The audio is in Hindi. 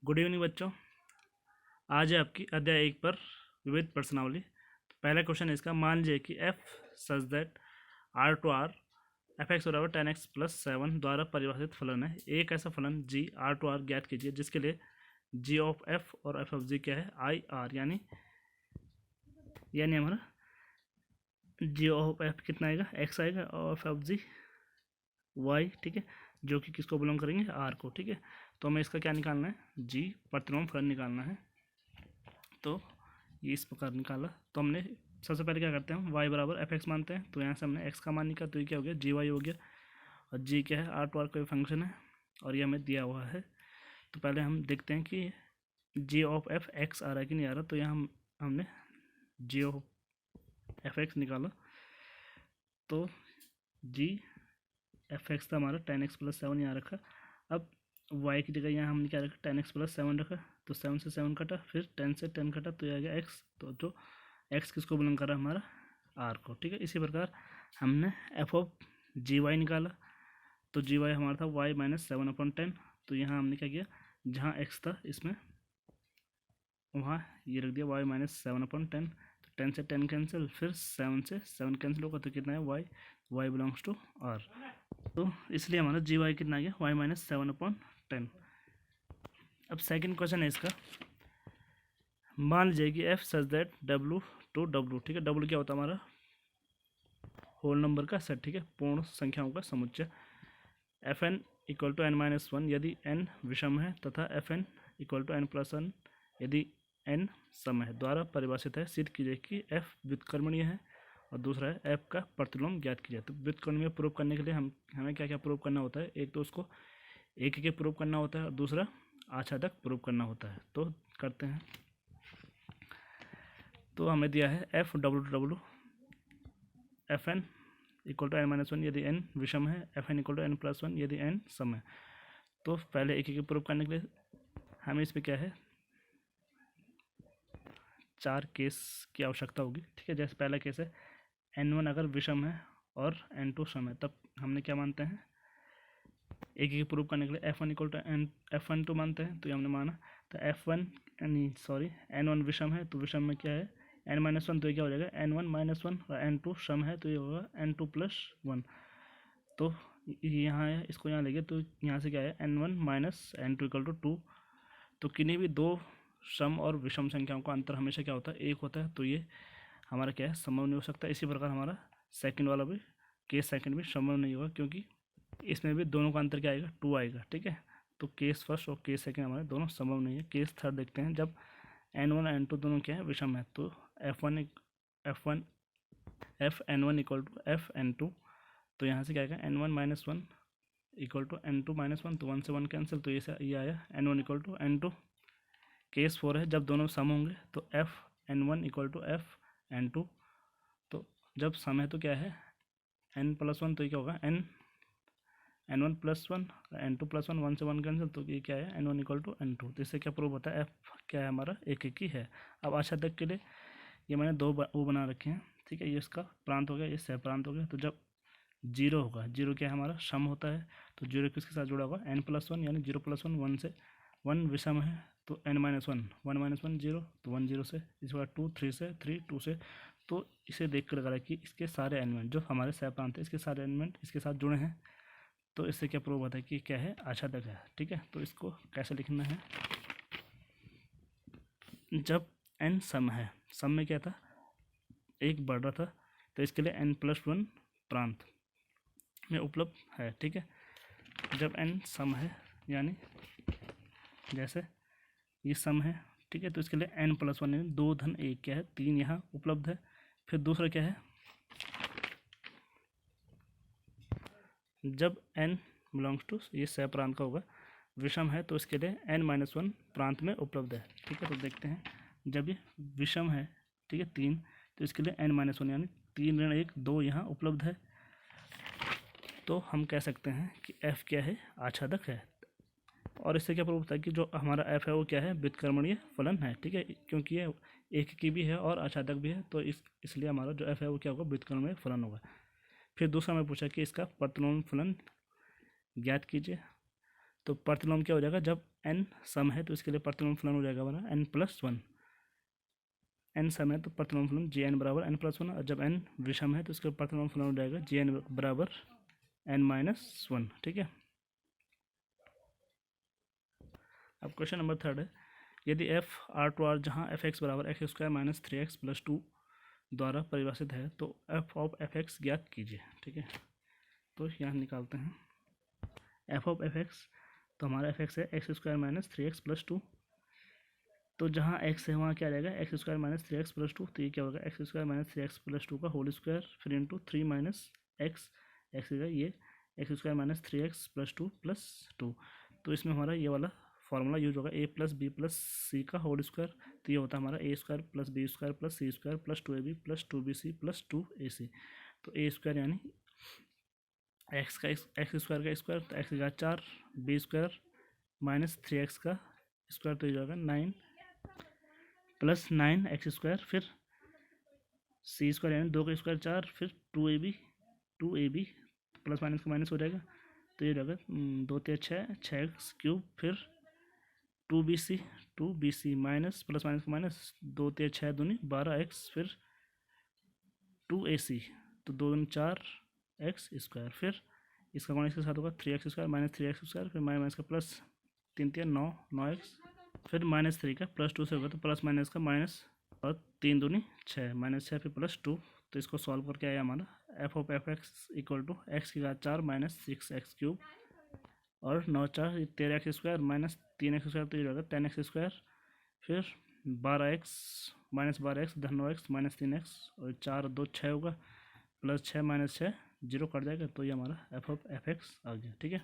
गुड इवनिंग बच्चों। आज है आपकी अध्याय 1 पर विविध प्रश्नावली। पहला क्वेश्चन है इसका, मान लीजिए कि f such that r to r fx बराबर 10x प्लस 7 द्वारा परिभाषित फलन है। एक ऐसा फलन g r टू r ज्ञात कीजिए जिसके लिए g ऑफ f और f ऑफ g क्या है, i r, यानी हमारा g ऑफ f कितना आएगा, x आएगा, और f ऑफ g y, ठीक है, जो कि किसको बिलोंग करेंगे, r को। ठीक है, तो हमें इसका क्या निकालना है, g प्रतिलोम फलन निकालना है। तो ये इस प्रकार निकाला। तो हमने सबसे पहले क्या करते हैं, y बराबर एफ एक्स मानते हैं। तो यहाँ से हमने x का मान निकाला, तो ये क्या हो गया, जी वाई हो गया। और g क्या है, आर टू आर कोई फंक्शन है और ये हमें दिया हुआ है। तो पहले हम देखते हैं कि g ऑफ एफ एक्स आ रहा है कि नहीं आ रहा। तो यहाँ हमने g ऑफ एफ एक्स निकाला। तो g एफ एक्स था हमारा 10x प्लस 7 यहाँ रखा। अब y की जगह यहाँ हमने क्या रखा, 10x प्लस 7 रखा। तो 7 से 7 कटा, फिर 10 से 10 कटा, तो ये आ गया x। तो जो x किसको बिलोंग कर रहा है, हमारा r को। ठीक है, इसी प्रकार हमने f ऑफ जी वाई निकाला। तो जी वाई हमारा था y माइनस 7/10। तो यहाँ हमने क्या किया, जहाँ x था इसमें वहाँ ये रख दिया y माइनस 7/10। तो 10 से 10 कैंसिल, फिर 7 से 7 कैंसिल होगा, तो कितना है y बिलोंग्स टू r। तो इसलिए हमारा जी वाई कितना आ गया, y माइनस 7/10। अब सेकंड क्वेश्चन है इसका, मान लीजिए कि f such that w to w, ठीक है, w क्या होता है, हमारा होल नंबर का सेट, ठीक है, पूर्ण संख्याओं का समुच्चय। fn equal to n minus 1 यदि n विषम है, तथा fn equal to n plus 1 यदि n सम है, द्वारा परिभाषित है। सिद्ध कीजिए कि f व्युत्क्रमणीय है, और दूसरा है f का प्रतिलोम ज्ञात कीजिए। तो व्युत्क्रमणीय प्रूव करने के लिए हमें क्या क्या प्रूव करना होता है, एक तो उसको एक के प्रूव करना होता है, और दूसरा आच्छादक प्रूव करना होता है। तो करते हैं। तो हमें दिया है f W to W F N equal to n minus 1 यदि n विषम है, F N equal to n plus 1 यदि n सम है। तो पहले एक के प्रूव करने के लिए हमें इसमें क्या है, 4 केस की आवश्यकता होगी। ठीक है, जैसे पहला केस है n1 अगर विषम है और n2 सम है, तब हमने क्या मानते हैं, एक ही प्रूव करने के लिए f1 इक्वल टू f12 मानते हैं। तो ये हमने माना। तो n1 विषम है, तो विषम में क्या है, n माइनस 1, तो ये क्या हो जाएगा, n1 माइनस 1, और n2 सम है, तो ये होगा n2 प्लस 1। तो यहाँ है, इसको यहाँ लेंगे, तो यहाँ से क्या है, n1 minus n2 equal to 2। तो किन्हीं भी दो सम और विषम संख्याओं का अंतर हमेशा क्या होता है, 1 होता है। तो ये हमारा क्या है, संभव नहीं हो सकता। इसी प्रकार हमारा सेकंड वाला भी केस सेकंड भी संभव नहीं होगा, क्योंकि इसमें भी दोनों का अंतर क्या आएगा, 2 आएगा। ठीक है, तो केस फर्स्ट और केस सेकंड हमारे दोनों संभव नहीं है। केस थर्ड देखते हैं, जब n1 n2 दोनों क्या है, विषम है। तो f n1 equal to f n2। तो यहाँ से क्या आएगा, n1 minus 1 equal to n2 minus 1, तो 1 से 1 कैंसिल, तो ये आया n1 equal to n2। Case 4 है, जब दोनों सम होंगे, तो f n1 equal to f n2। तो जब सम है तो क्या है, n प्लस 1, तो ये क्या होगा, n1 प्लस 1, n2 प्लस 1, 1 से 1 कैंसिल, तो ये क्या है, n1 इक्वल टू n2। तो इससे क्या प्रूव होता है, f क्या है, हमारा एक ही है। अब आच्छादक के लिए ये मैंने दो वो बना रखे हैं। ठीक है, ये इसका प्रांत हो गया, ये सह प्रांत हो गया। तो जब 0 होगा, 0 क्या है, हमारा सम होता है। तो 0 किसके साथ जुड़ा होगा, n प्लस 1, यानी 0 प्लस 1, 1 से 1 विषम है, तो n माइनस 1, 1 माइनस 1 0, तो 1 0 से, इसके बाद 2 3 से, 3 2 से। तो इसे देख कर लगा रहा है कि इसके सारे एलिमेंट जो हमारे सह प्रांत है, इसके सारे एलिमेंट इसके साथ जुड़े हैं। तो इससे क्या प्रूव होता है कि क्या है, आच्छादक है। ठीक है, तो इसको कैसे लिखना है, जब n सम है, सम में क्या था, एक बढ़ रहा था, तो इसके लिए n प्लस 1 प्रांत में उपलब्ध है। ठीक है, जब n सम है, यानी जैसे ये सम है, ठीक है, तो इसके लिए n प्लस 1 यानी 2 धन 1 क्या है, 3 यहाँ उपलब्ध है। फिर दूसरा क्या है, जब n बिलोंग्स टू, ये सह प्रांत का होगा, विषम है, तो इसके लिए n माइनस 1 प्रांत में उपलब्ध है। ठीक है, तो देखते हैं, जब ये विषम है, ठीक है, 3, तो इसके लिए n माइनस 1 यानी 3 ऋण 1 2 यहाँ उपलब्ध है। तो हम कह सकते हैं कि f क्या है, आच्छादक है। और इससे क्या प्रूव होता है कि जो हमारा f है वो क्या है, व्युत्क्रमणीय फलन है। ठीक है, क्योंकि ये एक की भी है और आच्छादक भी है, तो इसलिए हमारा जो f है वो क्या होगा, व्युत्क्रमणीय फलन होगा। फिर दूसरा मैं पूछा कि इसका प्रतिलोम फलन ज्ञात कीजिए। तो प्रतिलोम क्या हो जाएगा, जब n सम है तो इसके लिए प्रतिलोम फलन हो जाएगा हमारा n+1। n सम है तो प्रतिलोम फलन jn बराबर n+1, और जब n विषम है तो इसका प्रतिलोम फलन हो जाएगा jn बराबर n-1। ठीक है। अब क्वेश्चन नंबर 3 है, यदि f R2R जहाँ f(x) बराबर x² - 3x+2 द्वारा परिभाषित है तो f ऑफ f(x) ज्ञात कीजिए। ठीक है, तो यहाँ निकालते हैं f ऑफ f(x), तो हमारा f(x) है x² - 3x+2, तो जहाँ x है वहाँ क्या आ जाएगा x² - 3x+2, तो ये क्या होगा x² - 3x+2 का होल स्क्वायर फिर इंटू 3 - x, x है ये x² - 3x+2 +2, तो इसमें हमारा ये वाला फार्मूला यूज होगा a + b + c का होल स्क्वायर, तो ये होता है हमारा a² + b² + c² + 2ab + 2bc + 2ac, तो a² यानी x स्क्वायर का स्क्वायर, तो x का 4, b² - 3x का स्क्वायर, तो ये जाएगा 9 + 9x², फिर c² यानी 2 का स्क्वायर 4, फिर 2ab प्लस माइनस का माइनस हो जाएगा, तो ये जाएगा 2 × 6 6x³ फिर 2bc माइनस प्लस माइनस का माइनस 2 × 6 दूनी 12x फिर 2ac, तो 2 × 4x², फिर इसका गुणा इसके साथ होगा 3x² - 3x² फिर माइनस का प्लस 3 × 9 9x फिर -3 का +2 से होगा, तो प्लस माइनस का माइनस और 3 दूनी 6 -6 फिर +2, तो इसको सॉल्व करके आया हमारा f of f(x) = x⁴ - 6x³ और 9 × 4 13x² - 3x², तो ये रहेगा 10x², फिर 12x - 12x 9x - 3x और 4 2 6 होगा, +6 - 6 0 कट जाएगा, तो ये हमारा f ऑफ f(x) आ गया। ठीक है।